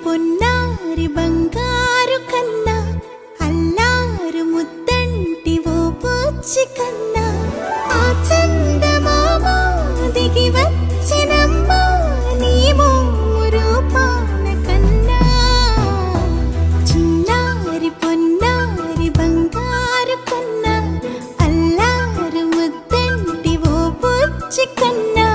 పొన్నారి బంగారు కన్నా అల్లారు ముద్దంటి ఓ పూచి కన్నా ఆ చందమామ దిగి వచ్చినమ్మా నీ మోము రూపాన కన్నా చిన్నారి పొన్నారి బంగారు కన్నా అల్లారు ముద్దంటి ఓ పూచి కన్నా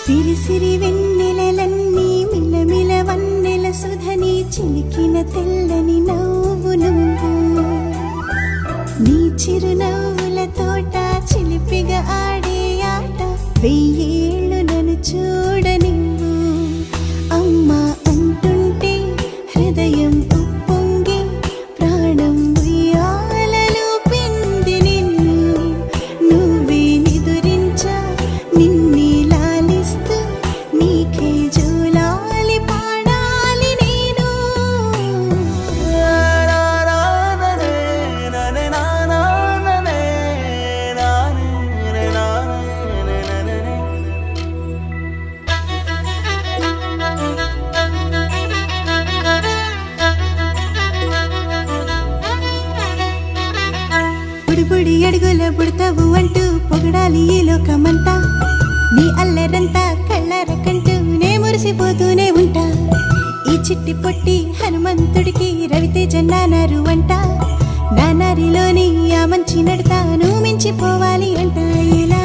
సిరి సిరి వెన్నెలలన్నీ మిలమిల వన్నెల సుధని చిలికిన తెల్లని నవ్వు నువ్వు నీ చిరునవ్వుల తోట చిలిపిగా ఆడే ఆట వెయ్యేళ్ళు నన్ను చూడనివ్వు అమ్మా అంటుంటే హృదయం ఉప్పొంగి ప్రాణం ఉయ్యాలలో పిండి నిన్ను నువ్వే నిదురించా నిన్నే నీకే జోలాలి పాడాలి నేను బుడి బుడి అడుగుల బుడతావు అంటూ పొగడాలి ఈ లోకమంతా నీ అల్లరంతా కళ్ళరకంటూనే మురిసిపోతూనే ఉంటా ఈ చిట్టి పొట్టి హనుమంతుడికి రవితేజ నానారు అంట నానారిలోని ఆ మంచి నడతాను మించిపోవాలి అంట ఇలా